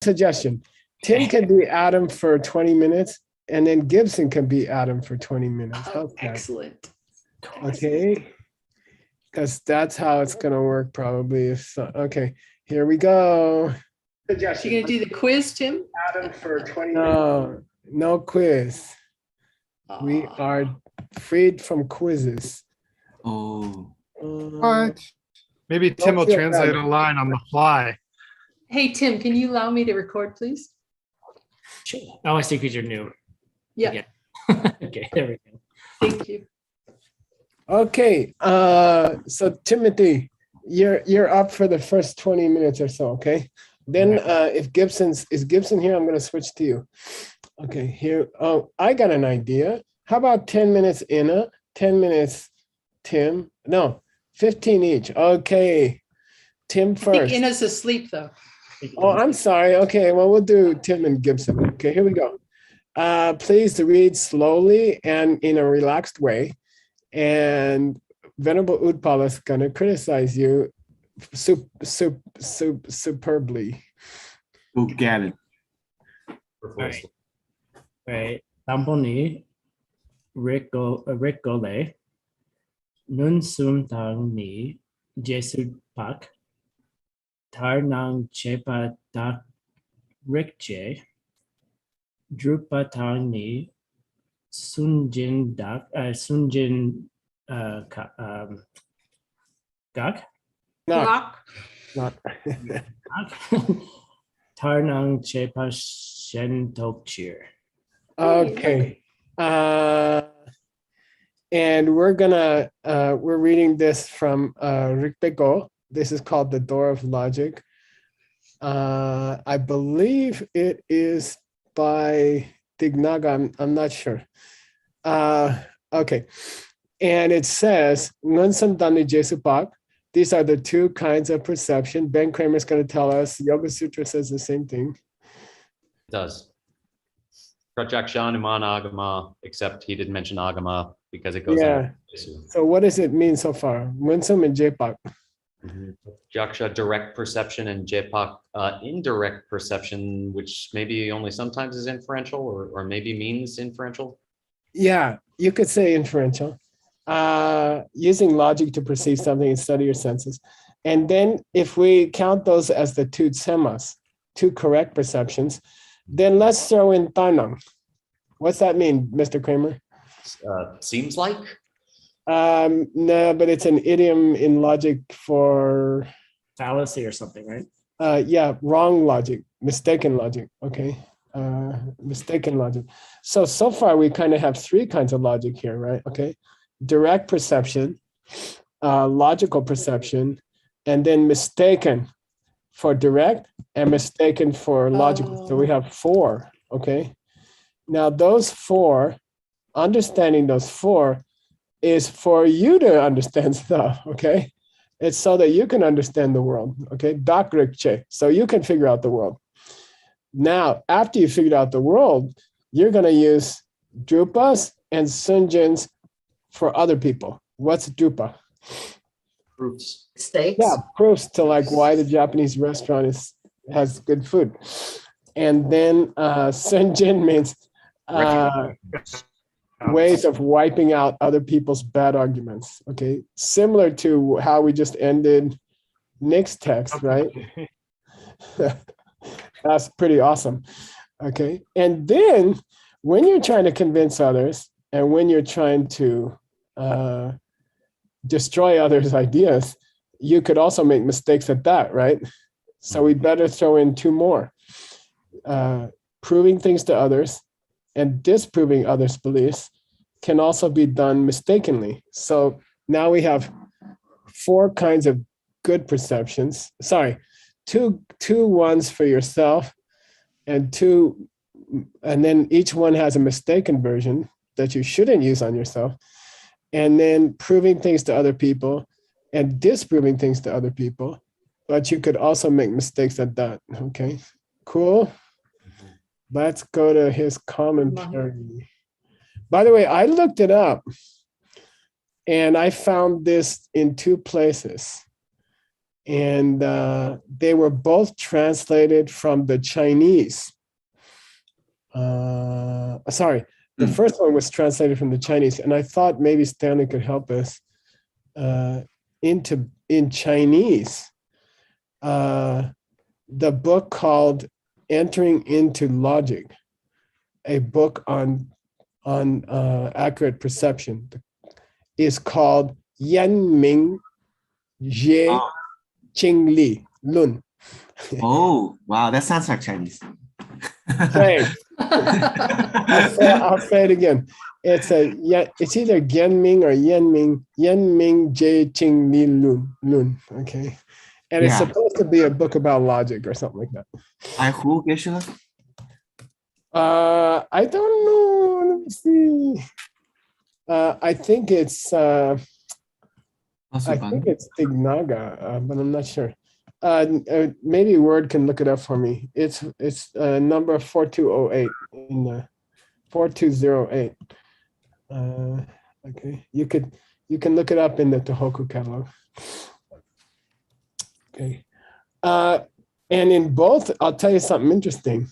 suggestion. Tim can be Adam for 20 minutes, and then Gibson can be Adam for 20 minutes. Oh, excellent. Okay. Because that's how it's going to work probably. Okay, here we go. You're going to do the quiz, Tim? Adam for 20 minutes. No quiz. We are freed from quizzes. Oh. What? Maybe Tim will translate a line on the fly. Hey, Tim, can you allow me to record, please? Oh, I see, because you're new. Yeah. Okay, there we go. Thank you. Okay, so Timothy, you're up for the first 20 minutes or so, okay? Then if is Gibson here, I'm gonna switch to you. Okay, here, I got an idea. How about 10 minutes Inna, 10 minutes Tim? No, 15 each, okay. Tim first. I think Inna's asleep though. Oh, I'm sorry, okay, well, we'll do Tim and Gibson. Okay, here we go. Please read slowly and in a relaxed way. And Venerable Utpal is going to criticize you superbly. Oh, got it. Right. Tamponi Ricole Nun Sum Tang Ni Jesu Pak Tar Nang Chepa Tak Rikche Drupa Tang Ni Sunjin Dak Sunjin Gak Block. Tarnang Chepa Shen Tokchir. Okay. And we're reading this from Rikpeko. This is called The Door of Logic. I believe it is by Dignaga, I'm not sure. Okay, and it says, Ngunsam Dani Jesupak. These are the two kinds of perception. Ben Kramer is going to tell us. Yoga Sutra says the same thing. It does. Prajakshan Iman Agama, except he didn't mention Agama because it goes in. So what does it mean so far? Ngunsam and Jepak. Jaksha, direct perception, and Jepak, indirect perception, which maybe only sometimes is inferential or maybe means inferential. Yeah, you could say inferential. Using logic to perceive something and study your senses. And then if we count those as the two tsemas, two correct perceptions, then let's throw in Tanang. What's that mean, Mr. Kramer? Seems like. No, but it's an idiom in logic for fallacy or something, right? Yeah, wrong logic, mistaken logic. Okay, mistaken logic. So far we kind of have three kinds of logic here, right? Okay, direct perception, logical perception, and then mistaken for direct and mistaken for logical. So we have four. Okay, now those four, understanding those four is for you to understand stuff, okay? It's so that you can understand the world, okay? Dakrikche, so you can figure out the world. Now, after you figured out the world, you're gonna use drupas and sunjins for other people. What's drupa? Proofs. Steaks. Yeah, proofs to like why the Japanese restaurant has good food. And then sunjin means ways of wiping out other people's bad arguments, okay? Similar to how we just ended Nick's text, right? That's pretty awesome, okay? And then when you're trying to convince others and when you're trying to destroy others' ideas, you could also make mistakes at that, right? So we better throw in two more. Proving things to others and disproving others' beliefs can also be done mistakenly. So now we have four kinds of good perceptions. Sorry, two ones for yourself and then each one has a mistaken version that you shouldn't use on yourself. And then proving things to other people and disproving things to other people. But you could also make mistakes at that, okay? Cool. Let's go to his commentary. By the way, I looked it up and I found this in two places. and they were both translated from the Chinese. Sorry, the first one was translated from the Chinese, and I thought maybe Stanley could help us in Chinese. The book called Entering into Logic, a book on accurate perception, is called Yan Ming Jie Qing Li Lun. Oh, wow, that sounds like Chinese. Thanks. I'll say it again. It's either Genming or Yanming Jie Qing Li Lun. Okay. And it's Yeah. supposed to be a book about logic or something like that. who Geshe-la? I don't know. Let me see. I think it's Dignaga, but I'm not sure. Maybe Word can look it up for me. It's number 4208 in the 4208. Okay, you can look it up in the Tohoku catalog. Okay, and in both, I'll tell you something interesting.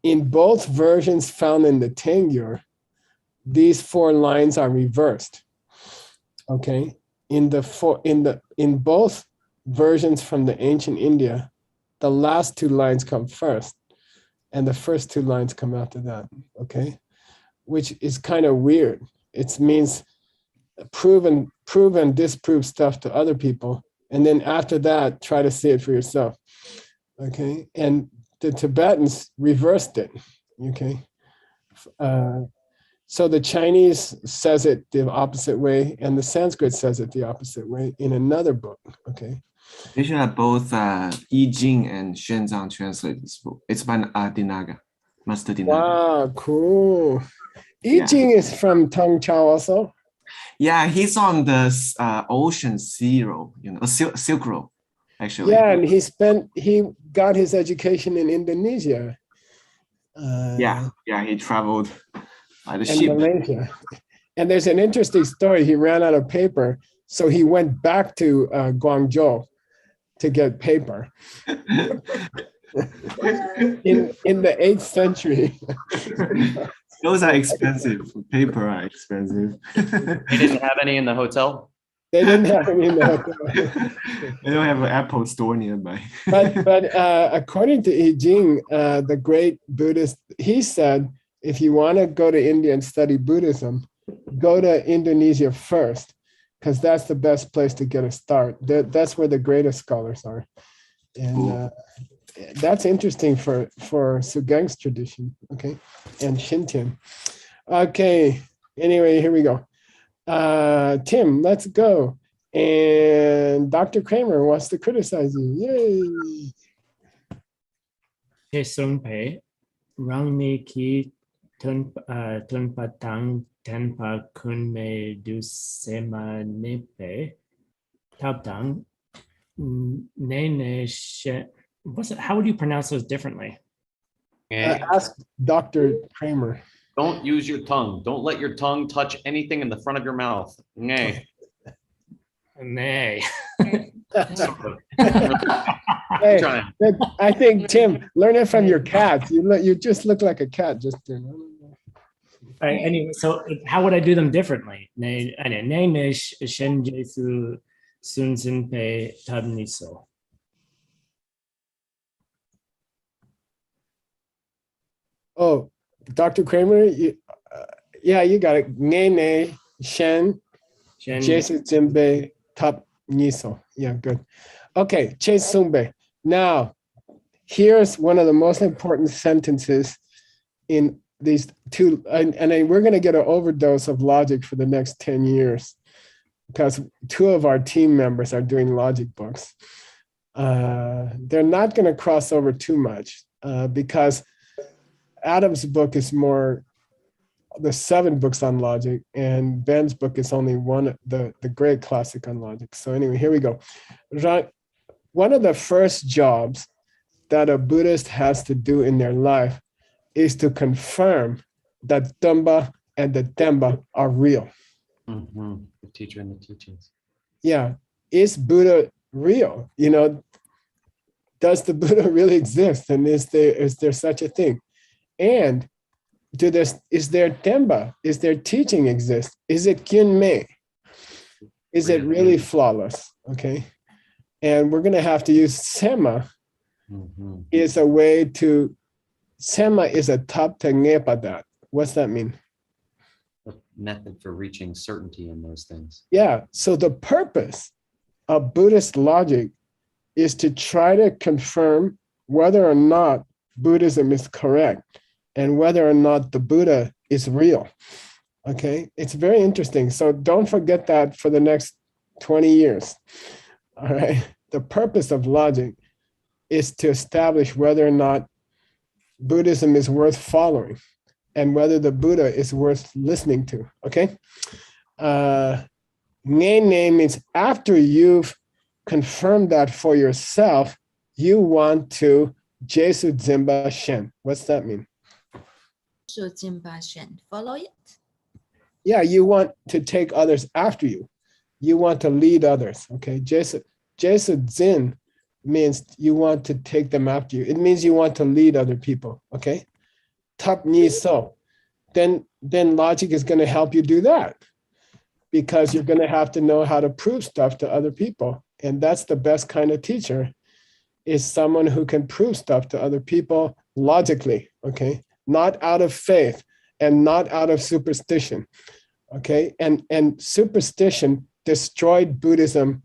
In both versions found in the Tengyur, these 4 lines are reversed. Okay, in both versions from the ancient India, the last 2 lines come first, and the first 2 lines come after that. Okay, which is kind of weird. It means prove and disprove stuff to other people, and then after that, try to see it for yourself. Okay, and the Tibetans reversed it. Okay. So the Chinese says it the opposite way, and the Sanskrit says it the opposite way in another book. Okay. They should have both Yi Jing and Shenzang translated this book. It's by Dinaga, Master Dinaga. Wow, cool. I Yeah. Ching is from Tong Chao also. Yeah, he's on the ocean sea road, Silk Road, actually. Yeah, and he got his education in Indonesia. Yeah, he traveled by the And ship. Malaysia. And there's an interesting story. He ran out of paper, so he went back to Guangzhou to get paper in the 8th century. Those are expensive. Paper are expensive. They didn't have any in the hotel. They didn't have any in the hotel. They don't have an Apple store nearby. But according to I Ching, the great Buddhist, he said, if you want to go to India and study Buddhism, go to Indonesia first, because that's the best place to get a start. That's where the greatest scholars are. And Cool. That's interesting for Sugeng's tradition, okay, and Shintian. Okay, anyway, here we go. Tim, let's go. And Dr. Kramer wants to criticize you. Yay. Tesungpe, Rangni ki tunpatang tenpa kunme du sema nepe, tabdang, nene she. What's it? How would you pronounce those differently? Ask Dr. Kramer. Don't use your tongue. Don't let your tongue touch anything in the front of your mouth. Nay. Nay. Hey, Trying. I think, Tim, learn it from your cat. You just look like a cat. Just Anyway, so how would I do them differently? Nay, ne shen jesu sun sin pe tab niso. Oh, Dr. Kramer, yeah, you got it. Nene, Shen, Jason Zimbe, Tap Niso. Yeah, good. Okay, Chase Sumbe. Now, here's one of the most important sentences in these two, and we're going to get an overdose of logic for the next 10 years because 2 of our team members are doing logic books. They're not going to cross over too much because Adam's book is more the 7 books on logic, and Ben's book is only one, the great classic on logic. So anyway, here we go. One of the first jobs that a Buddhist has to do in their life is to confirm that Dhamma and the Dhamma are real. The teacher and the teachings. Yeah. Is Buddha real? You know, does the Buddha really exist? And is there such a thing? And is there Tenba? Is there teaching exist? Is it Kyunmei? Is it really flawless? Okay. And we're going to have to use Sema is a way to, Sema is a tap tengepadat. What's that mean? A method for reaching certainty in those things. Yeah. So the purpose of Buddhist logic is to try to confirm whether or not Buddhism is correct and whether or not the Buddha is real. Okay. It's very interesting. So don't forget that for the next 20 years. All right. The purpose of logic is to establish whether or not Buddhism is worth following and whether the Buddha is worth listening to. Okay. Nene means after you've confirmed that for yourself, you want to Jesu Zimba Shen. What's that mean? Follow it. Yeah, you want to take others after you. You want to lead others. Okay. Jesu Zin means you want to take them after you. It means you want to lead other people. Okay. Tap ni so. Then logic is going to help you do that, because you're going to have to know how to prove stuff to other people. And that's the best kind of teacher, is someone who can prove stuff to other people logically, okay? Not out of faith and not out of superstition, okay? And superstition destroyed Buddhism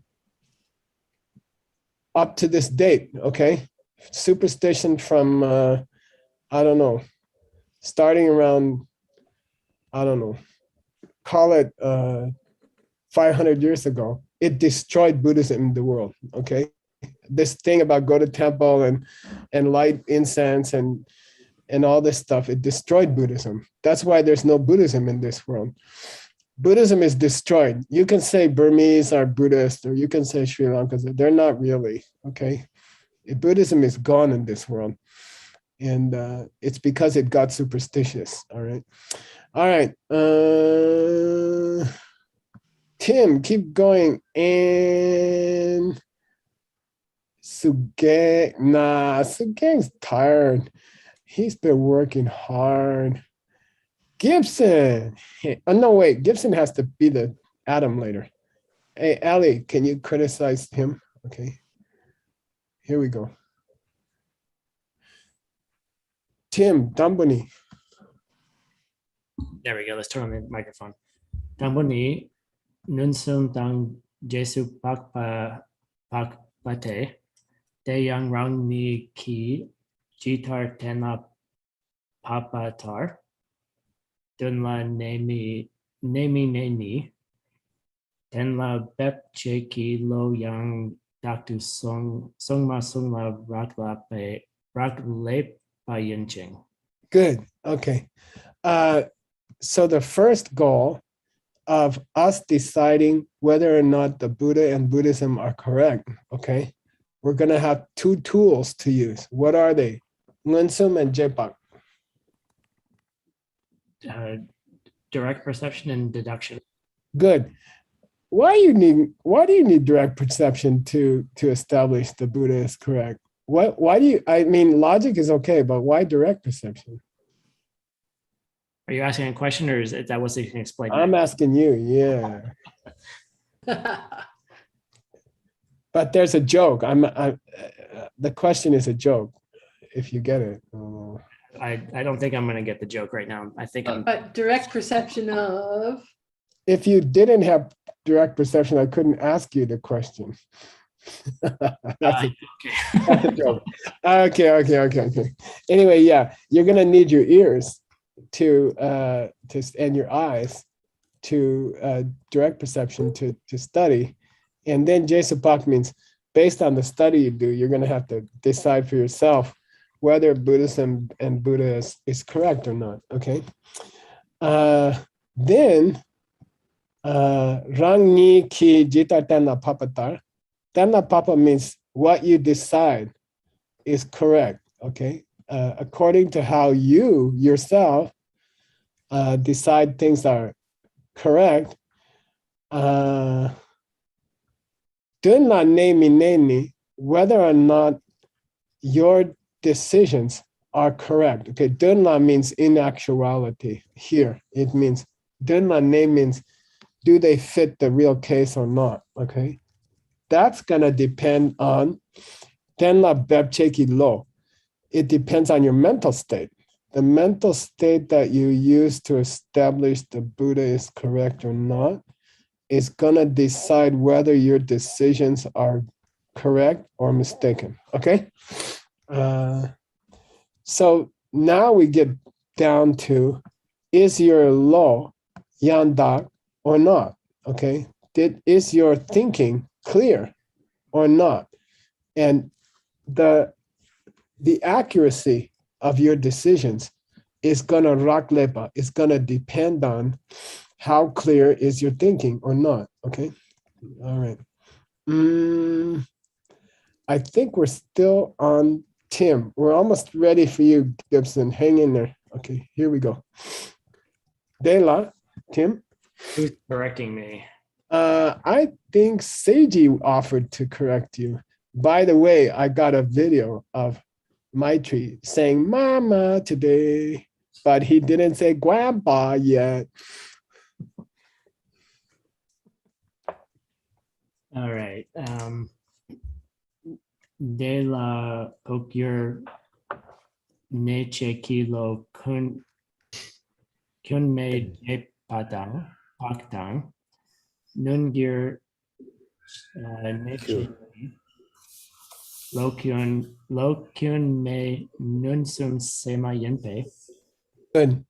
up to this date, okay? Superstition from, I don't know, starting around, I don't know, call it 500 years ago, it destroyed Buddhism in the world, okay? This thing about go to temple and light incense and all this stuff, it destroyed Buddhism. That's why there's no Buddhism in this world. Buddhism is destroyed. You can say Burmese are Buddhist, or you can say Sri Lankans, they're not really, okay? Buddhism is gone in this world. And it's because it got superstitious, all right? All right. Tim, keep going. And Sugeng's tired. He's been working hard. Gibson. Oh, no, wait. Gibson has to be the Adam later. Hey, Ali, can you criticize him? Okay. Here we go. Tim, Dambuni. There we go. Let's turn on the microphone. Tambuni nunsum tang Jesu pakpate de yang rang ni ki jitar tena papatar dunla nemi tenla bep cheki lo yang daktu songma rakle pa yinching. Good. Okay. So the first goal of us deciding whether or not the Buddha and Buddhism are correct, okay, we're going to have two tools to use. What are they? Ngunsum and Jepak. Direct perception and deduction. Good. Why do you need direct perception to establish the Buddha is correct? Why do you, I mean, logic is okay, but why direct perception? Are you asking a question, or is that what you can explain? I'm asking you, yeah. But there's a joke. The question is a joke, if you get it. I don't think I'm going to get the joke right now. I think I'm. But direct perception of. If you didn't have direct perception, I couldn't ask you the question. That's a joke. Okay. Anyway, yeah, you're gonna need your ears to and your eyes to direct perception to study, and then Jesupak means based on the study you do, you're gonna have to decide for yourself whether Buddhism and Buddha is correct or not. Okay. Then Rangi ki jita tenna papatar. Tenna papa means what you decide is correct. Okay. According to how you yourself decide things are correct, Dun la ne mi ne ni, whether or not your decisions are correct. Okay, dun la means in actuality. Here, it means dun la ne means do they fit the real case or not? Okay, that's gonna depend on den la beb cheki lo. It depends on your mental state. The mental state that you use to establish the Buddha is correct or not is gonna decide whether your decisions are correct or mistaken. Okay. So now we get down to, is your law yandak or not? Okay. Is your thinking clear or not? And the accuracy of your decisions is gonna raklepa, is gonna depend on how clear is your thinking or not. Okay. All right. I think we're still on Tim. We're almost ready for you, Gibson. Hang in there. Okay, here we go. Dela, Tim. Who's correcting me? I think Seiji offered to correct you. By the way, I got a video of Maitri saying mama today, but he didn't say grandpa yet. All right. De la Kokir Neche Kilo Kun Me Je Padang Pakdang Nungir Neche Lokyun Me Nunsum Sema Yenpe Good.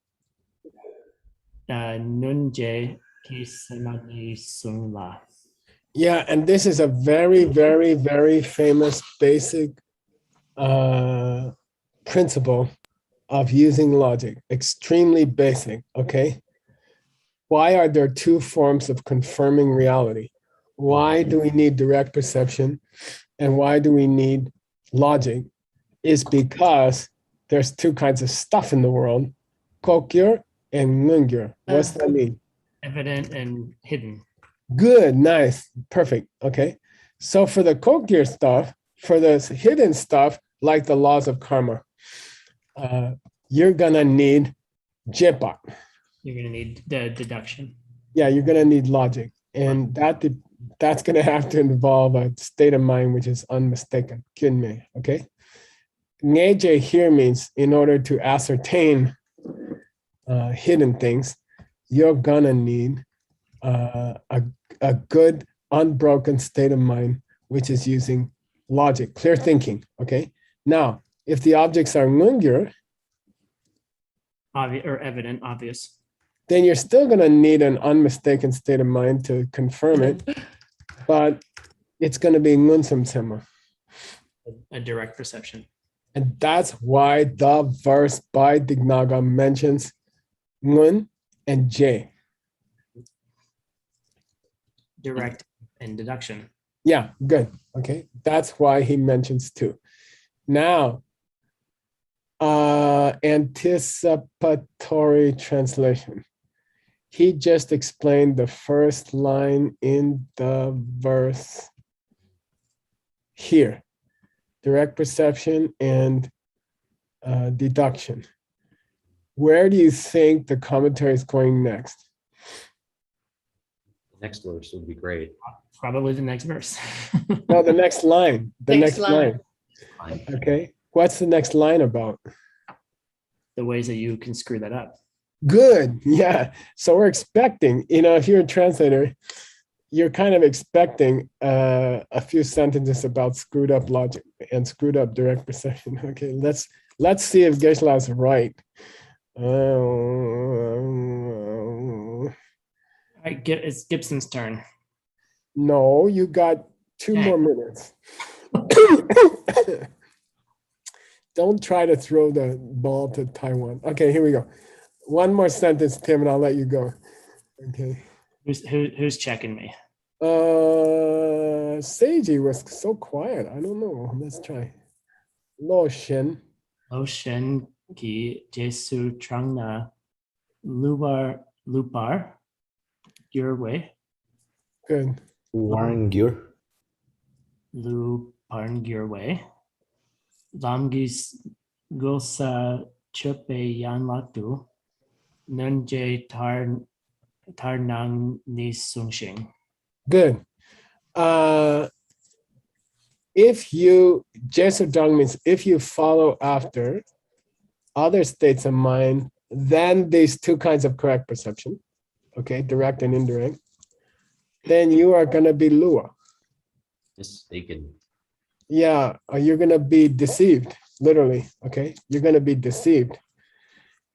Nunje Ki Sema Ni Sung La. Yeah, and this is a very, very, very famous basic principle of using logic. Extremely basic, okay? Why are there two forms of confirming reality? Why do we need direct perception? And why do we need logic? Is because there's two kinds of stuff in the world, kokyur and ngungyur. What's that mean? Evident and hidden. Good, nice, perfect. Okay. So for the kokyur stuff, for the hidden stuff, like the laws of karma, you're gonna need jipa. You're going to need the deduction. Yeah, you're gonna need logic. And that's gonna have to involve a state of mind which is unmistaken. Kinme, okay? Ngeje here means in order to ascertain hidden things, you're gonna need a good unbroken state of mind, which is using logic, clear thinking. Okay. Now, if the objects are ngungyur, Obvious or evident, obvious. then you're still going to need an unmistaken state of mind to confirm it, but it's going to be ngunsum sema. A direct perception. And that's why the verse by Dignaga mentions ngun and j. Direct and deduction. Yeah, good. Okay. That's why he mentions two. Now, anticipatory translation. He just explained the first line in the verse here. Direct perception and deduction. Where do you think the commentary is going next? Next verse would be great. Probably the next verse. No, the next line. The Next next line. Fine. Okay. What's the next line about? The ways that you can screw that up. Good. Yeah. So we're expecting, if you're a translator, you're kind of expecting a few sentences about screwed up logic and screwed up direct perception. Okay. Let's see if Geshe-la's right. It's Gibson's turn. No, you got 2 more minutes. Don't try to throw the ball to Taiwan. Okay, here we go. One more sentence, Tim, and I'll let you go. Okay. Who's checking me? Seiji was so quiet. I don't know. Let's try. Lo Shen. Lo Shen Ki Jesu Trangna Lupar your way. Good. Warren Gear. lu parngirwe. Lamgis gosa chupe yan latu. Nunje tarnang ni sungshing. Good. If you, jesodong means if you follow after other states of mind, then these two kinds of correct perception, okay, direct and indirect, then you are going to be lua. Mistaken. Yeah, you're going to be deceived, literally, okay? You're going to be deceived.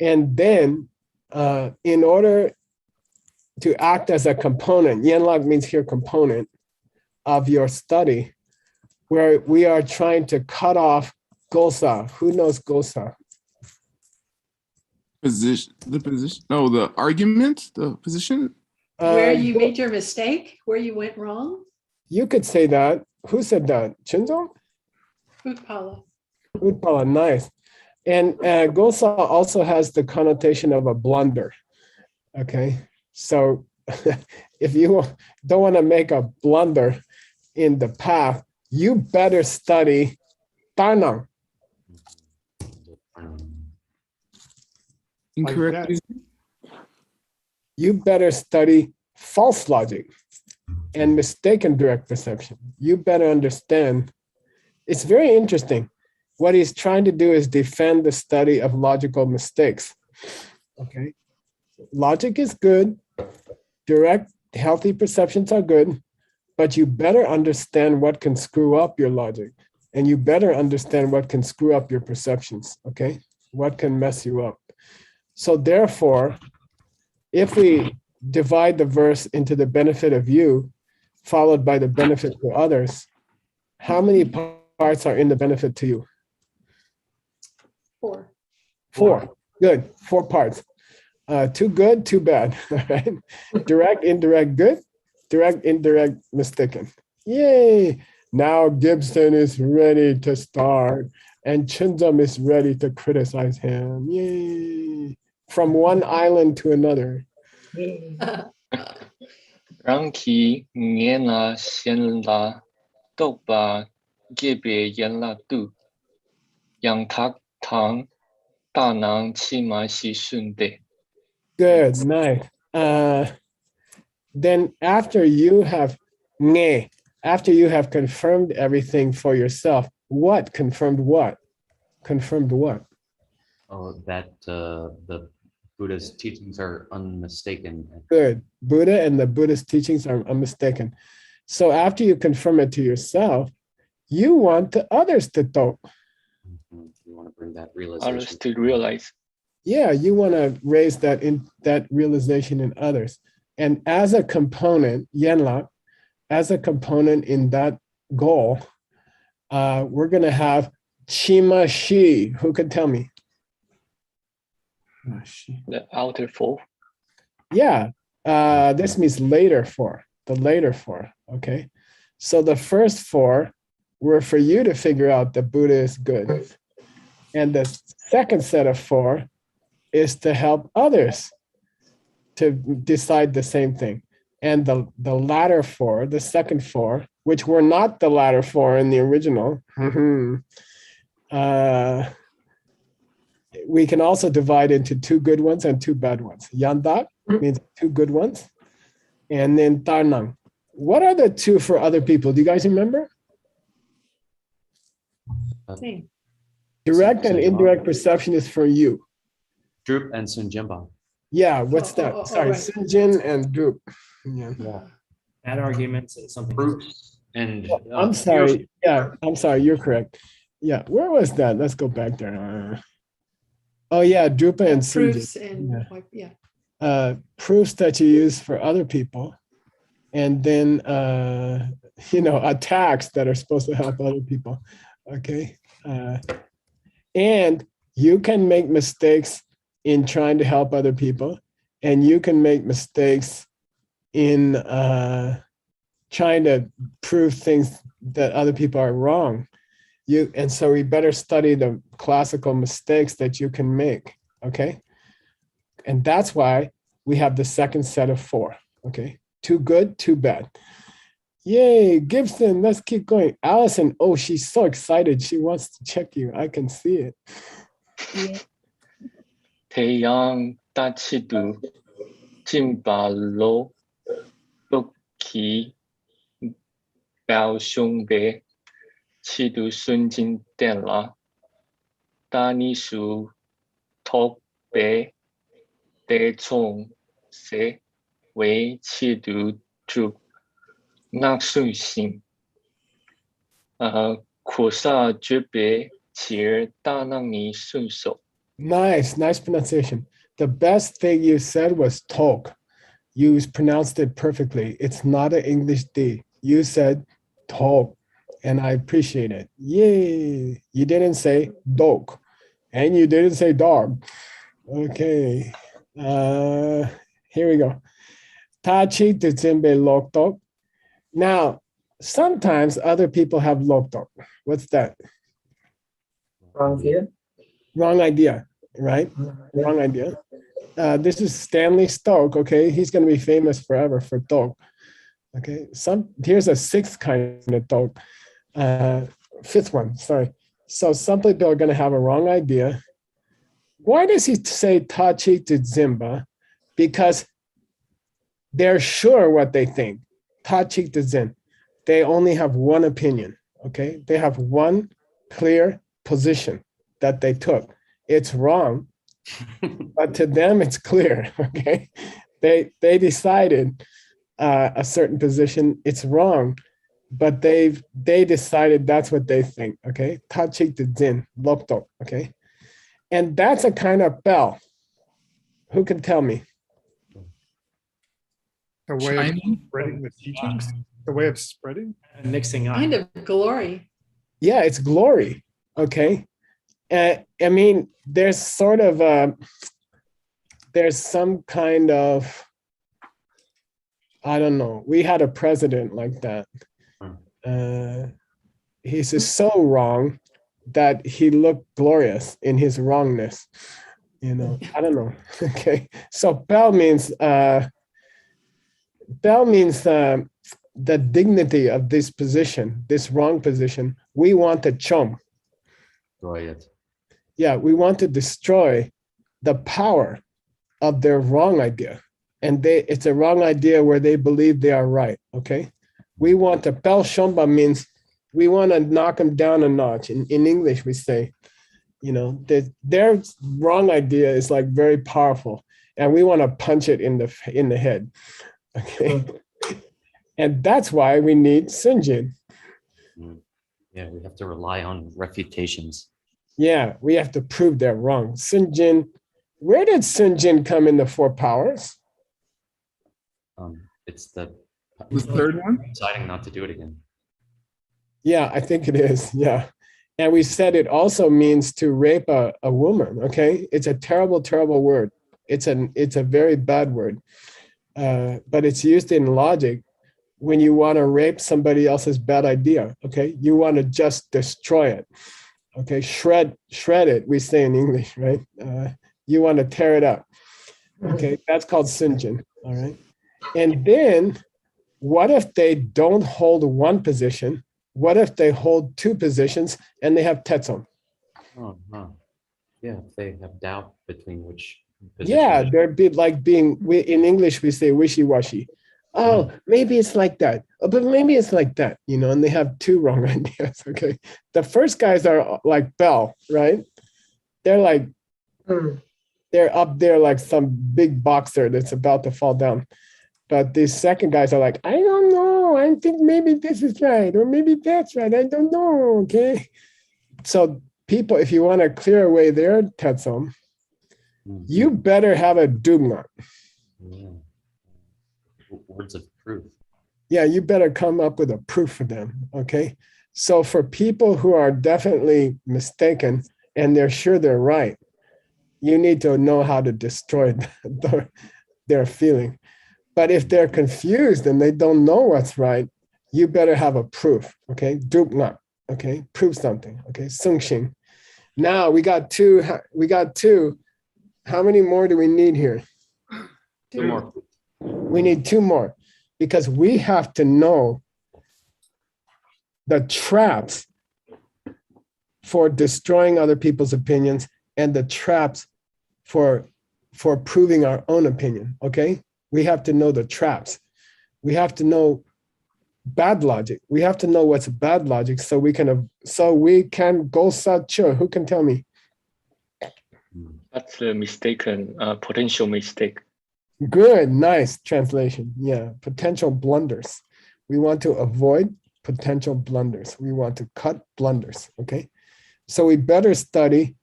And then in order to act as a component, yenlag means here component of your study, where we are trying to cut off gosa. Who knows gosa? The argument, the position. Where you made your mistake, where you went wrong? You could say that. Who said that? Chinzo? Utpala. Utpala, nice. And gosa also has the connotation of a blunder. Okay, so if you don't want to make a blunder in the path, you better study Tanang. Incorrect. You better study false logic and mistaken direct perception. You better understand. It's very interesting. What he's trying to do is defend the study of logical mistakes. Okay. Logic is good. Direct, healthy perceptions are good, but you better understand what can screw up your logic. And you better understand what can screw up your perceptions. Okay. What can mess you up. So therefore, if we divide the verse into the benefit of you, followed by the benefit to others, how many parts are in the benefit to you? 4. 4. Good. 4 parts. Too good, too bad. Right? Direct, indirect, good. Direct, indirect, mistaken. Yay! Now Gibson is ready to start, and Chinzam is ready to criticize him. Yay! From one island to another. Ranki ngena shenla toba gebe yenla du yang tak tang da nang qima xi sunde. Good, nice. Then after you have nge, after you have confirmed everything for yourself, what confirmed what? Confirmed what? Oh, that the Buddha's teachings are unmistaken. Good. Buddha and the Buddhist teachings are unmistaken. So after you confirm it to yourself, you want the others to talk. You want to bring that realization. Others to realize. Yeah, you want to raise that realization in others. And as a component, Yenla, as a component in that goal, we're going to have Chima Shi. Who could tell me? The outer 4. Yeah, this means later 4, the later 4, okay? So the first 4 were for you to figure out that Buddha is good. And the second set of 4 is to help others to decide the same thing. And the latter 4, the second 4, which were not the latter 4 in the original, we can also divide into 2 good ones and 2 bad ones. Yandak means 2 good ones. And then Tarnang. What are the 2 for other people? Do you guys remember? Same. Direct and indirect perception is for you. Drup and Sunjimba. Yeah, what's that? Sorry, right. Sinjin and Drup. Yeah. Bad arguments is something. Proofs and I'm sorry. Yeah, I'm sorry. You're correct. Yeah, where was that? Let's go back there. Oh yeah, Drupa and Sinjin. Proofs and Proofs that you use for other people, and then attacks that are supposed to help other people. Okay, and you can make mistakes in trying to help other people, and you can make mistakes in trying to prove things that other people are wrong. And so we better study the classical mistakes that you can make. Okay. And that's why we have the second set of 4. Okay. 2 good, 2 bad. Yay, Gibson, let's keep going. Allison, oh, she's so excited. She wants to check you. I can see it. 태양 따치두 찐발로 뚝기 뼈숑배 치두 순진된라 따니수 톡배 대총세 왜 치두 쭉 낙순신 고사 주배 질 따낭니 순서. Nice, nice pronunciation. The best thing you said was talk. You pronounced it perfectly. It's not an English D. You said talk, and I appreciate it. Yay. You didn't say dog, and you didn't say dog. Okay. Here we go. Tachi tizimbe loktok. Now, sometimes other people have loktok. What's that? Wrong here. Wrong idea, right? Wrong idea. This is Stanley Stoke, okay? He's going to be famous forever for dog. Okay, here's a sixth kind of dog. Fifth one, sorry. So some people are going to have a wrong idea. Why does he say Tachi to Zimba? Because they're sure what they think. Tachi to Zin. They only have one opinion, okay? They have one clear position that they took. It's wrong, but to them it's clear, okay? They decided a certain position, it's wrong, but they decided that's what they think, okay? Tachik to din, loktok, okay? And that's a kind of bell. Who can tell me? A way of Shining? spreading the teachings? The way of spreading? Mixing up. Kind of glory. Yeah, it's glory, okay? I mean, there's sort of there's some kind of, I don't know. We had a president like that. He's just so wrong that he looked glorious in his wrongness. You know, I don't know. Okay, so bell means the dignity of this position, this wrong position. We want to chom. Destroy it. Yeah, we want to destroy the power of their wrong idea. And it's a wrong idea where they believe they are right, okay? We want to, Bel Shomba means we want to knock them down a notch. In English, we say, you know, their wrong idea is like very powerful and we want to punch it in the head, okay? And that's why we need Sunjin. Yeah, we have to rely on refutations. Yeah, we have to prove they're wrong. Sunjin, where did Sunjin come in the four powers? It's the third one? deciding not to do it again. Yeah, I think it is. Yeah. And we said it also means to rape a woman. Okay. It's a terrible, terrible word. It's a very bad word. But it's used in logic when you want to rape somebody else's bad idea. Okay. You want to just destroy it. Okay. Shred it, we say in English, right? You want to tear it up. Okay. That's called Sunjin. All right. And then what if they don't hold one position? What if they hold two positions and they have tetson? Oh, huh. Yeah, if they have doubt between which position. Yeah, they're in English, we say wishy-washy. Oh, maybe it's like that. Oh, but maybe it's like that, you know, and they have two wrong ideas, okay? The first guys are like Bell, right? They're like, they're up there like some big boxer that's about to fall down. But these second guys are like, I don't know. I think maybe this is right, or maybe that's right. I don't know, okay? So people, if you want to clear away their tetsom, you better have a dugma. Yeah. Words of proof. Yeah, you better come up with a proof for them, okay? So for people who are definitely mistaken and they're sure they're right, you need to know how to destroy their feeling. But if they're confused and they don't know what's right, you better have a proof, okay? Dugma, okay? Prove something, okay? Sungxing. Now we got two. How many more do we need here? Two more. We need two more because we have to know the traps for destroying other people's opinions and the traps for proving our own opinion. Okay, we have to know the traps. We have to know bad logic. We have to know what's bad logic so we can go such. Who can tell me? That's a mistaken, potential mistake. Good, nice translation. Yeah, potential blunders. We want to avoid potential blunders. We want to cut blunders. Okay, so we better study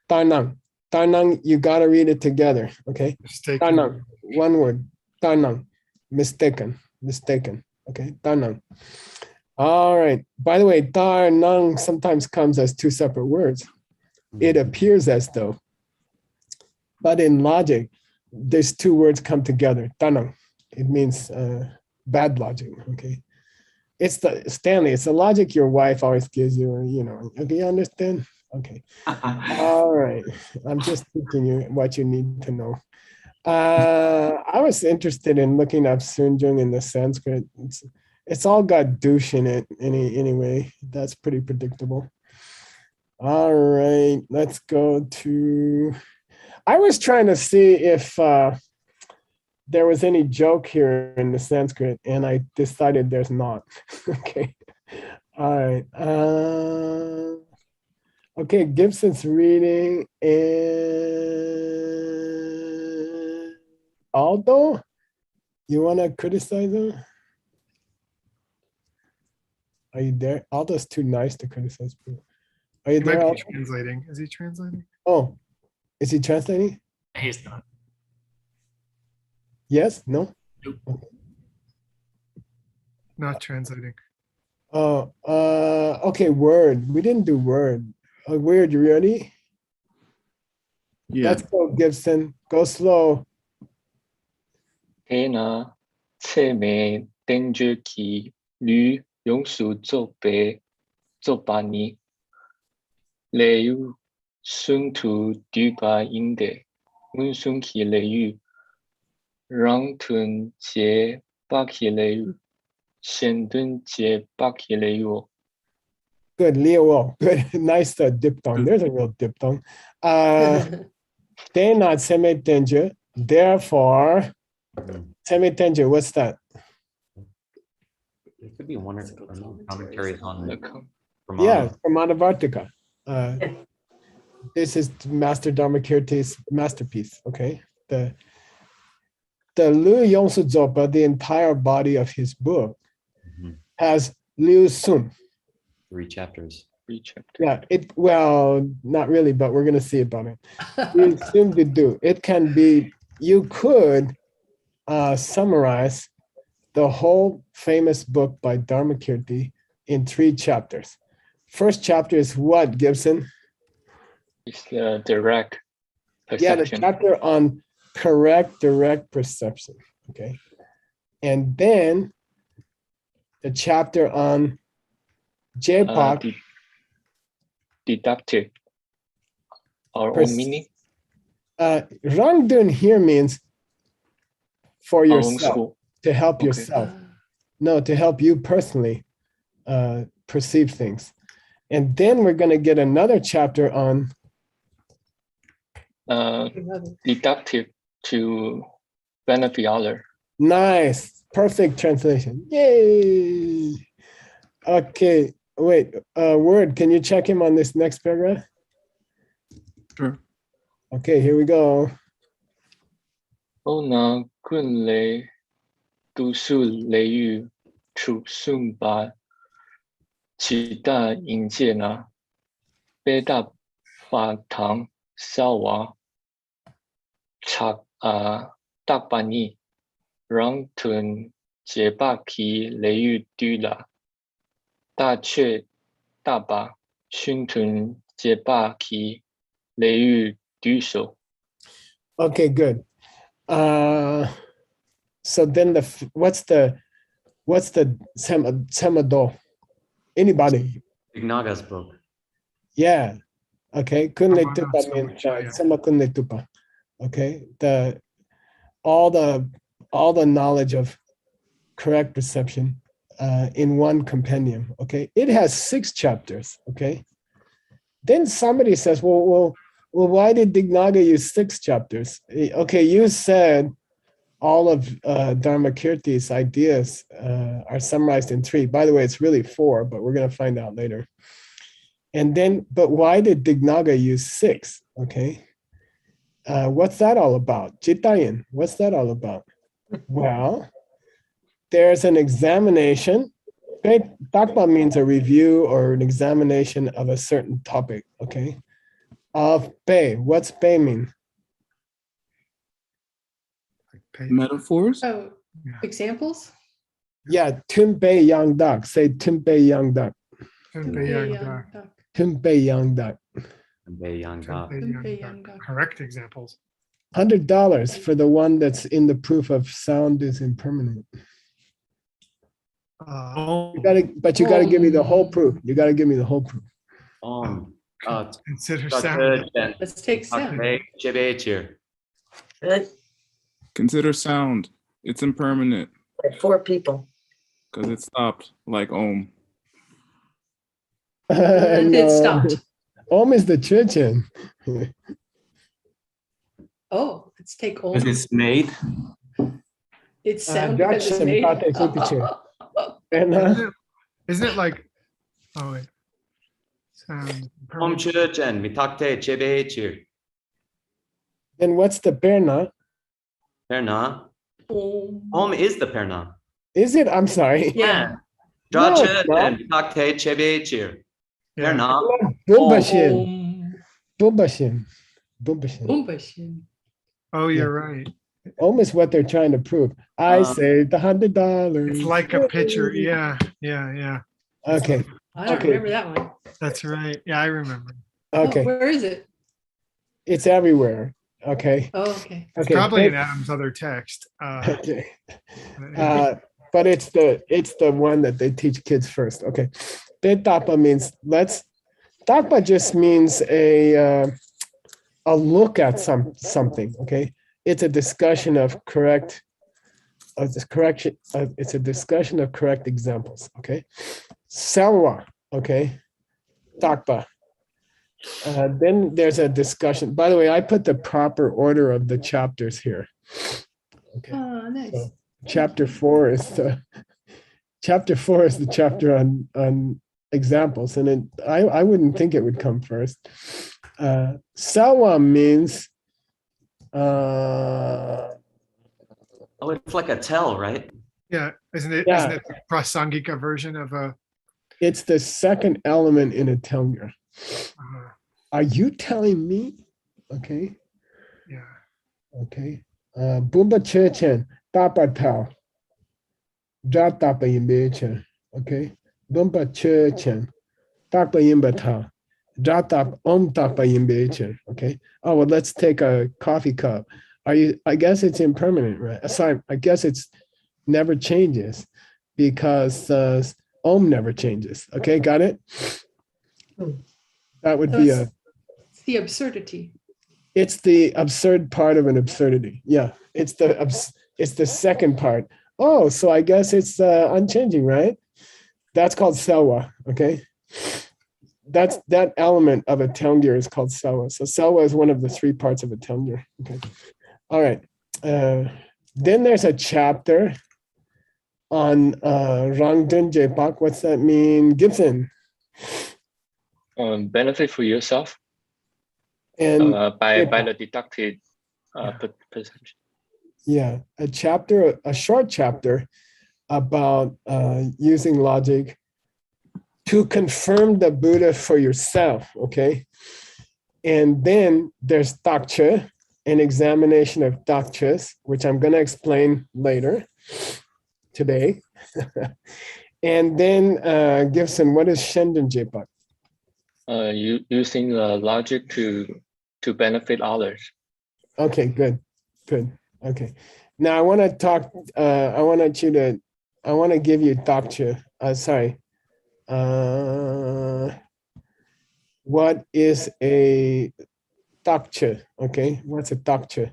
Tanang. Tanang, you got to read it together. Okay, Mistaken. Tanang, one word. Tanang, mistaken. Okay, Tanang. All right. By the way, Tanang sometimes comes as two separate words. It appears as though, but in logic, there's two words come together. Tanang. It means bad logic. Okay. It's the logic your wife always gives you, okay, you understand? Okay. All right. I'm just teaching you what you need to know. I was interested in looking up Sunjung in the Sanskrit. It's all got douche in it anyway. That's pretty predictable. All right, let's go to. I was trying to see if there was any joke here in the Sanskrit, and I decided there's not. Okay. All right. Okay, Gibson's reading and Aldo, you want to criticize him? Are you there? Aldo's too nice to criticize people. Are you He there, might Aldo? be translating. Is he translating? Oh, is he translating? He's not. Yes? No? Not translating. Oh, okay, word. We didn't do word. Word, you ready? Yeah. Let's go, Gibson. Go slow. 대나 체매 땡주기 류 용수 조배 조바니 레유 순투 뒤바인데 문순키 레유 랑툰 제 바키 레유 현둔 제 바키 레유. Good, Leo. Good, nice diphthong. There's a real diphthong. They're not semi-danger. Therefore, semi-danger, what's that? It could be one or more commentaries on Yeah, Brahmana. Pramanavartika. This is Master Dharmakirti's masterpiece, okay? The Lu Yongsu Zopa, the entire body of his book, has Liu Sun. 3 chapters. Yeah, well, not really, but we're going to see about it. Liu Sun to do. It can be, you could summarize the whole famous book by Dharmakirti in 3 chapters. First chapter is what, Gibson? It's the direct Yeah, the perception. chapter on correct direct perception. Okay. And then the chapter on JPOC. Deductive or own meaning. Rangdun here means for Our own yourself, school. to help Okay. yourself. No, to help you personally perceive things. And then we're going to get another chapter on Deductive to benefit other. nice, perfect translation. Yay. Okay, wait, Word, can you check him on this next paragraph? Sure. Okay, here we go. 오나 군레 두수 레유 축순바 지다 인제나 빼다 파탕 사와 착아 딱바니 랑튼 제바키 레유 듀라 다체 다바 슌튼 제바키 레유 듀소. Okay, good. So then what's the semado? Anybody? Ignaga's book. Yeah. Okay. Kunle Samana tupa means Samachaya. sema kunle tupa. Okay. All the knowledge of correct perception in one compendium. Okay, it has 6 chapters. Okay, then somebody says, well, why did Dignaga use 6 chapters? Okay, you said all of Dharmakirti's ideas are summarized in 3. By the way, it's really 4, but we're going to find out later. And then, but why did Dignaga use 6? Okay, what's that all about? Jitayan, what's that all about? Well, there's an examination. Okay, Takpa means a review or an examination of a certain topic. Okay, of Bei. What's Bei mean? Metaphors? Oh, Yeah. examples? Yeah, Tun Bei Yang Dak. Say Tun Bei Yang Dak. Duck. Tun Bei Yang Dak. Correct examples. $100 for the one that's in the proof of sound is impermanent. You gotta give me the whole proof. You gotta give me the whole proof. Consider sound. Let's take sound. Good. Consider sound. It's impermanent Like 4 people. because it stopped like Om. And it stopped. Om is the Chechen. Oh, let's take Because Om. it's made. It's sound because it's made. And Isn't it like, oh wait. Sound. then what's the perna? Perna. Om. Om is the perna. Is it? I'm sorry. Yeah. No, it's Drache not. and mitakte chebechir. Yeah. Perna. Bumbashin. Om. Bumbashin. Bumbashin. Umbashin. Oh, you're right. Om is what they're trying to prove. I saved $100. It's like a picture. Yeah. Okay. I don't Okay. remember that one. That's right. Yeah, I remember. Oh, Okay. where is it? It's everywhere. Okay. Oh, okay. It's Okay. probably in Adam's other text. Okay. But it's the one that they teach kids first. Okay. Betapa means Tapa just means a look at something. Okay. It's a discussion of correct. It's a discussion of correct examples. Okay. Selwa. Okay. Takpa. Then there's a discussion. By the way, I put the proper order of the chapters here. Okay. Oh, nice. So chapter 4 is the chapter on examples, and I wouldn't think it would come first. Sawa means Oh, it's like a tell, right? Yeah, isn't it the prasangika version of a? it's the second element in a telnger. Uh, Are you telling me? Okay. yeah. Okay. Bumba chechen tapa tau. Ja tapa yimbechen. Okay. Bumba chechen tapa yimba tau. Ja tap om tapa yimbechen. Okay. Oh, well, let's take a coffee cup. I guess it's impermanent, right? Sorry, I guess it's never changes because om never changes. Okay, got it? That would So be it's the absurdity. it's the absurd part of an absurdity. Yeah, it's the second part. Oh, so I guess it's unchanging, right? That's called selwa. Okay, that element of a telngir is called selwa. So selwa is one of the 3 parts of a telngir. Okay, all right. Then there's a chapter on Rangdun Jepak. What's that mean, Gibson? Benefit for yourself And by the deducted perception. yeah, a short chapter about using logic to confirm the Buddha for yourself, okay? And then there's Dakcha, an examination of Dakchas, which I'm gonna explain later today. And then Gibson, what is Shendon Jepak? Using logic to benefit others. Okay, good. Okay. Now I want to talk. I want to give you Dakcha. Sorry. What is a Dakcha? Okay, what's a Dakcha?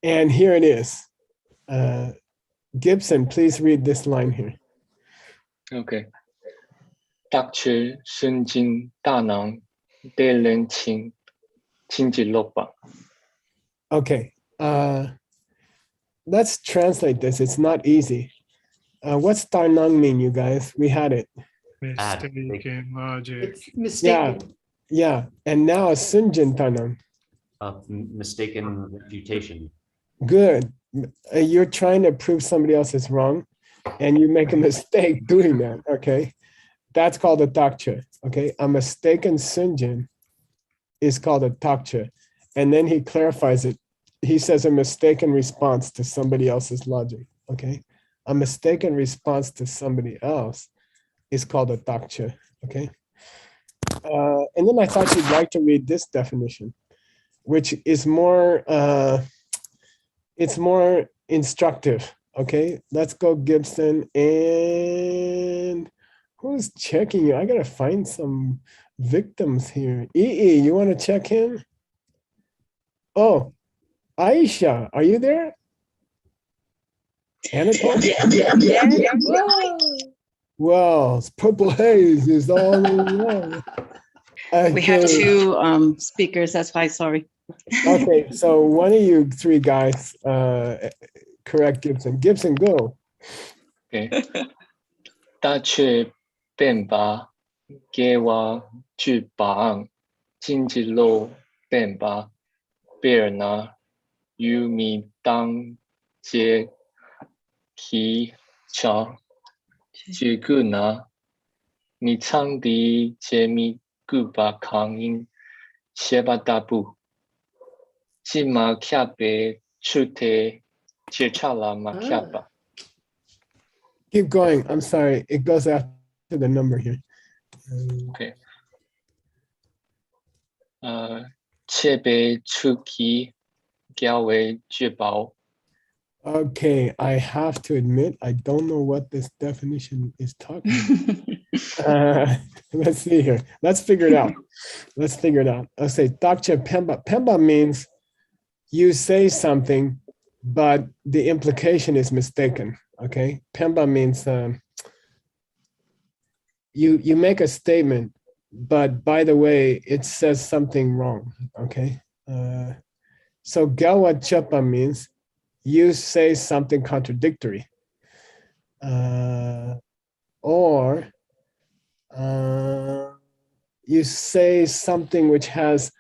And here it is. Gibson, please read this line here. OK，搭车圣经大囊得人亲戚落吧。 Okay, let's translate this. It's not easy. What's Tarnang mean, you guys? We had it. Mistaken logic. It's mistaken. Yeah, and now a Sunjin Tarnang. Mistaken reputation. Good. You're trying to prove somebody else is wrong, and you make a mistake doing that. Okay, that's called a takcha. Okay, a mistaken Sunjin is called a takcha, and then he clarifies it. He says a mistaken response to somebody else's logic. Okay, a mistaken response to somebody else is called a takcha. Okay, and then I thought you'd like to read this definition, which is more. It's more instructive. Okay, let's go, Gibson. And who's checking you? I gotta find some victims here. EE, you want to check him? Oh, Aisha, are you there? Anatole? Whoa. Well, it's purple haze is all around. We have Okay. two speakers, that's why, sorry. Okay, so one of you three guys correct Gibson. Gibson, go. OK，搭车便把给我去把经济落便把贝尔纳有米当街提桥结果呢，你唱的节米古巴抗音写把大步。 Si makiabe chute chichala makiaba. Keep going. I'm sorry. It goes after the number here. OK. Chebe chuki gawe jibao. Okay, I have to admit, I don't know what this definition is talking about. Let's see here. Let's figure it out. Let's figure it out. I'll say Dakcha Pemba. Pemba means you say something, but the implication is mistaken. Okay, Pemba means you make a statement, but by the way, it says something wrong. Okay, so Gawa Chapa means you say something contradictory, or you say something which has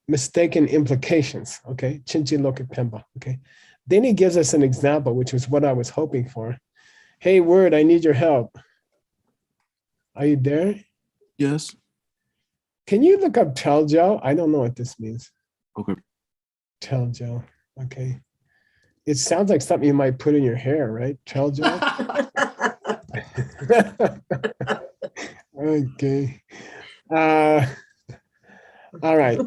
mistaken implications. Okay, Chinchi Loke Pemba. Okay, then he gives us an example, which was what I was hoping for. Hey, Word, I need your help. Are you there? Yes. Can you look up Telgel? I don't know what this means. Okay. Telgel. Okay. It sounds like something you might put in your hair, right? Telgel. Okay. All right.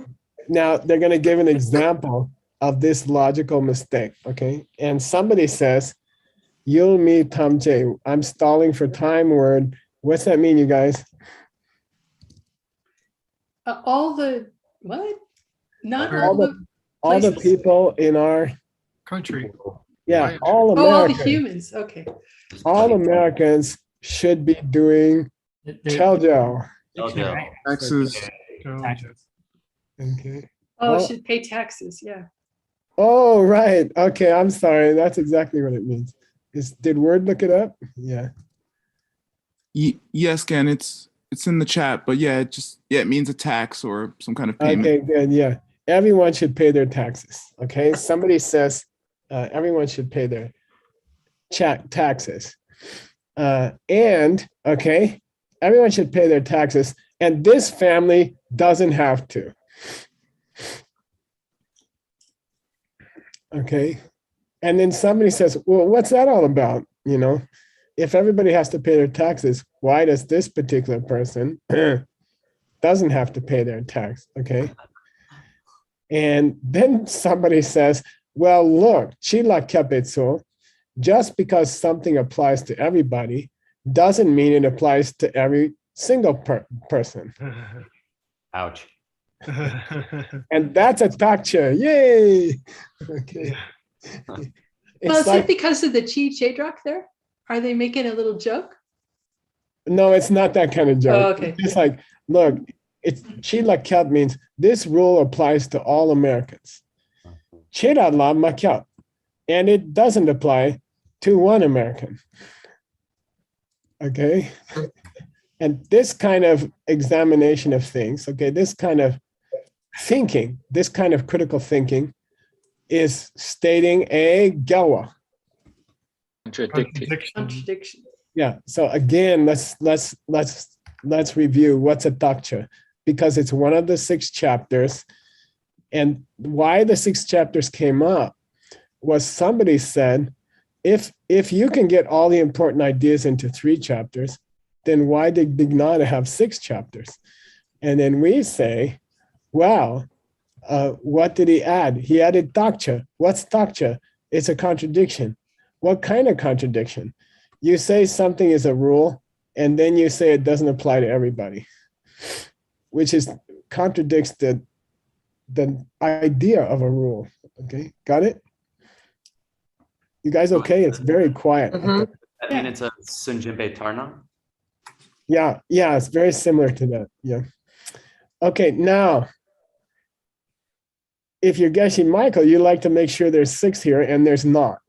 Now they're going to give an example of this logical mistake. Okay. And somebody says, You'll meet Tom J. I'm stalling for time word. What's that mean, you guys? All the, what? Not All all the- the All the places. people in our, Country. yeah, Right. all Oh, all the Americans, humans, okay. all Americans should be doing Telgel. Telgel. Taxes. Taxes. Okay. Oh, Well- should pay taxes, yeah. Oh, right. Okay, I'm sorry. That's exactly what it means. Did Word look it up? Yeah. Yes, Ken, it's in the chat, but yeah, it means a tax or some kind of payment. Okay, good. Yeah. Everyone should pay their taxes. Okay. Somebody says everyone should pay their taxes. And, okay, everyone should pay their taxes. And this family doesn't have to. Okay. And then somebody says, well, what's that all about? You know, if everybody has to pay their taxes, why does this particular person doesn't have to pay their tax? Okay. And then somebody says, well, look, chila kapetso, just because something applies to everybody doesn't mean it applies to every single person. Ouch. And that's a takcha. Yay. Okay. Well, It's is it like, because of the chi chedrak there? Are they making a little joke? no, it's not that kind of Oh, joke. okay. It's like, look, it's Chila Kyat means this rule applies to all Americans. Chira la makyat. And it doesn't apply to one American. Okay. And this kind of examination of things, okay, this kind of thinking, this kind of critical thinking is stating a gawa. Contradicted. Contradiction. Yeah. So again, let's review what's a daksha, because it's one of the 6 chapters. And why the 6 chapters came up was somebody said, if you can get all the important ideas into 3 chapters, then why did Dignata have 6 chapters? And then we say, wow, what did he add? He added daksha. What's daksha? It's a contradiction. What kind of contradiction? You say something is a rule, and then you say it doesn't apply to everybody, which contradicts the idea of a rule. Okay, got it? You guys okay? It's very quiet. Mhm. That mean it's a Sunjinbe Tarna? Yeah, it's very similar to that. Yeah. Okay, now, if you're guessing Michael, you like to make sure there's 6 here, and there's not.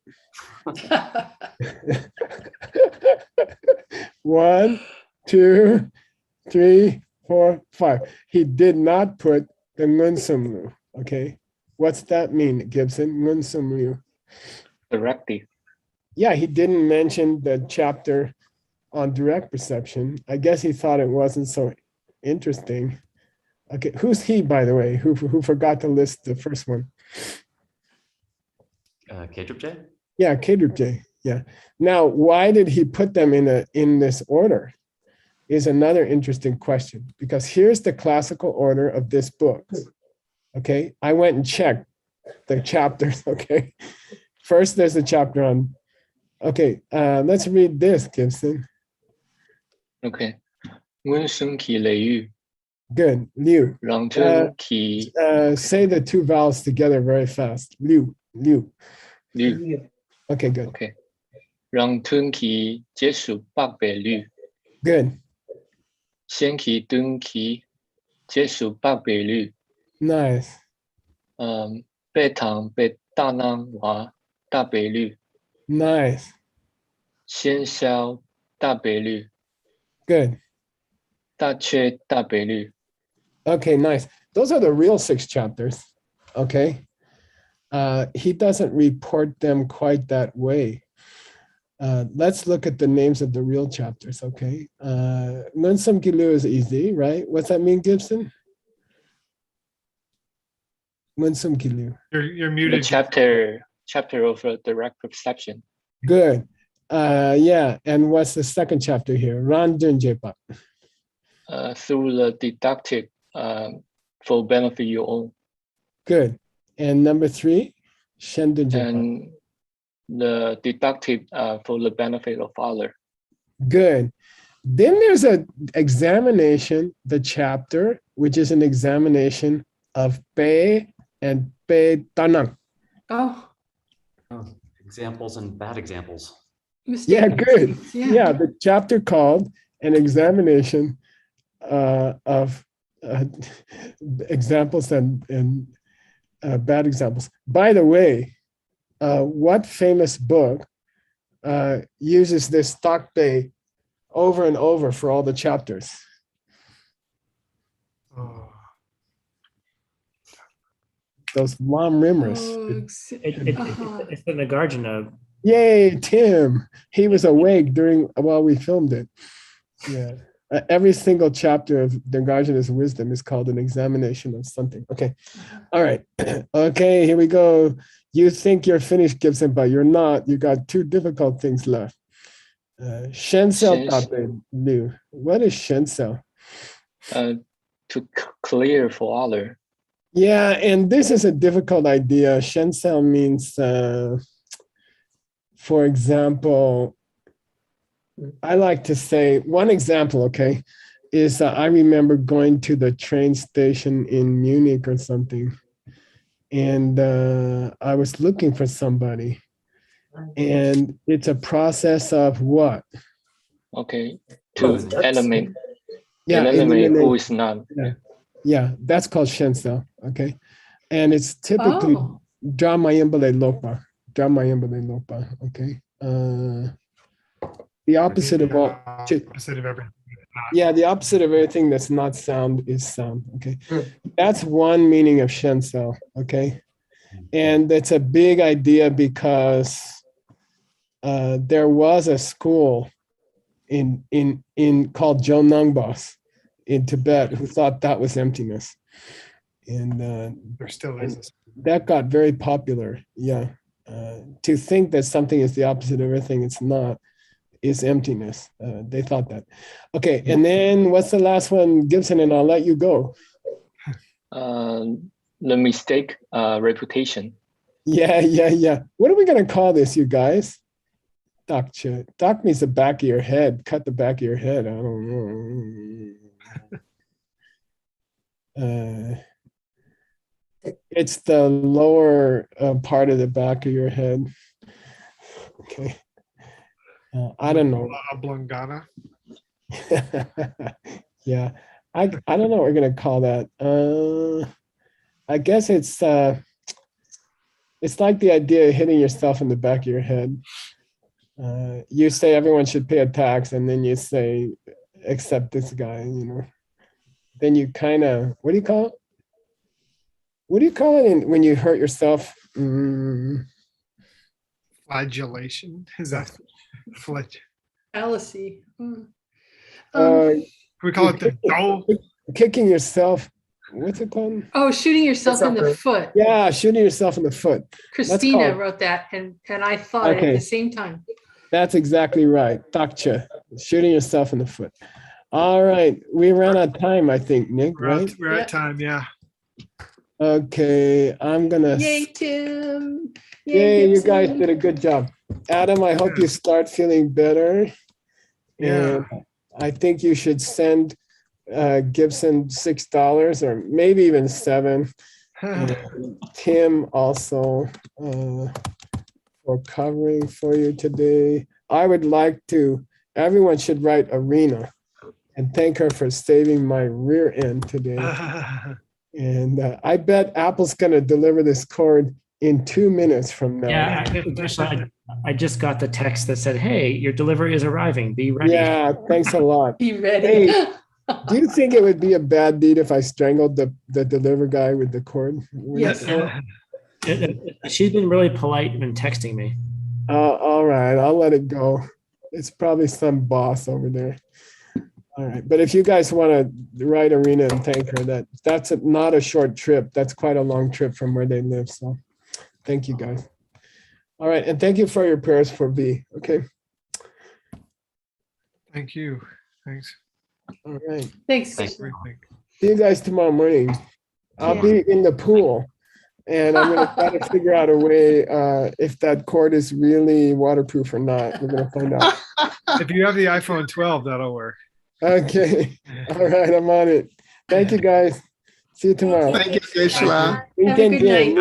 1, 2, 3, 4, 5. He did not put the ngunsumlu. Okay, what's that mean, Gibson? Ngunsumlu. Directive. Yeah, he didn't mention the chapter on direct perception. I guess he thought it wasn't so interesting. Okay, who's he, by the way, who forgot to list the first one? K-Trip Yeah, Kedrupje. Yeah. Now, why did he put them in this order? Is another interesting question, because here's the classical order of this book. Okay, I went and checked the chapters. Okay, first there's a chapter on. Okay, let's read this, Gibson. Okay. 温生起雷雨， Good, Liu. 让真起 Say the 2 vowels together very fast. Liu. 绿。 Okay, good. OK，让春起结束800率， Good. 先起冬起结束800率， Nice. 北塘北大南华大北率， Nice. 先消大北率， Good. 大缺大北率。 Okay, nice. Those are the real 6 chapters. Okay. He doesn't report them quite that way. Let's look at the names of the real chapters, okay? Ngunsum Gilu is easy, right? What's that mean, Gibson? Ngunsum Gilu. You're The muted. chapter of direct perception. Good. Yeah, and what's the second chapter here? Ran Dun Jepa. Through the deductive for benefit your own, Good. And number 3, Shen Dun Jepa. and the deductive for the benefit of other. Good. Then there's an examination, the chapter, which is an examination of Bei and Bei Tanang. Oh, Examples and bad examples. Yeah, mistaken. good. Yeah. Yeah, the chapter called an examination of examples and bad examples. By the way, what famous book uses this stock bay over and over for all the chapters? Oh, Those Lam Rimers. Oh, It's the Nagarjuna. Yay, Tim. He was awake while we filmed it. Yeah. Every single chapter of Nagarjuna's wisdom is called an examination of something. Okay. All right. Okay, here we go. You think you're finished, Gibson, but you're not. You got 2 difficult things left. Shensel Tape Liu. What is Shensel? To clear for other. Yeah, and this is a difficult idea. Shensel means, for example, I like to say one example, okay, is I remember going to the train station in Munich or something, and I was looking for somebody, And it's a process of what? Okay. To eliminate. Yeah, eliminate who eliminate. is not. Yeah, that's called Shensel. Okay. And it's typically Oh, Dramayambale Lopa. Dramayambale Lopa. Okay. The opposite of all. Opposite of everything. Yeah, the opposite of everything that's not sound is sound. Okay. Hmm. That's one meaning of Shensel. Okay. And it's a big idea because there was a school in called Jonangbos in Tibet who thought that was emptiness. And There still is. This. that got very popular. Yeah. To think that something is the opposite of everything it's not is emptiness. They thought that. Okay. And then what's the last one, Gibson? And I'll let you go. The mistake reputation. Yeah. What are we going to call this, you guys? Dakcha. Dak means the back of your head. Cut the back of your head. I don't know. It's the lower part of the back of your head. Okay. I don't know. Oblongata. Yeah. I don't know what we're going to call that. I guess it's like the idea of hitting yourself in the back of your head. You say everyone should pay a tax, and then you say, except this guy, you know. Then you kind of, what do you call it? What do you call it when you hurt yourself? Flagellation. Is that fallacy. we call it the dough? Kicking yourself. What's it called? Oh, shooting yourself in the foot. Yeah, shooting yourself in the foot. Christina wrote that, and I thought it at the same time. That's exactly right. Dakcha, shooting yourself in the foot. All right, we ran out of time, I think, Nick, right? We're at time, yeah. Okay, I'm gonna. Yay, Tim. Yay, you Gibson. guys did a good job. Adam, I hope you start feeling better. Yeah. And I think you should send Gibson $6 or maybe even $7. Tim also for covering for you today. I would like to, everyone should write Arena and thank her for saving my rear end today. And I bet Apple's going to deliver this cord in 2 minutes from now. Yeah, I just got the text that said, "Hey, your delivery is arriving. Be ready." Yeah, thanks a lot. Be ready. Hey, do you think it would be a bad deed if I strangled the deliver guy with the cord? Yes. She's been really polite when texting me. All right, I'll let it go. It's probably some boss over there. All right, but if you guys want to write Arena and thank her, that's not a short trip. That's quite a long trip from where they live. So thank you guys. All right, and thank you for your prayers for V. Okay. Thank you. Thanks. All right. Thanks. Thanks. See you guys tomorrow morning. I'll be in the pool, and I'm going to try to figure out a way if that cord is really waterproof or not. We're going to find out. If you have the iPhone 12, that'll work. Okay. All right, I'm on it. Thank you, guys. See you tomorrow. Thank you, Joshua. Have a good night.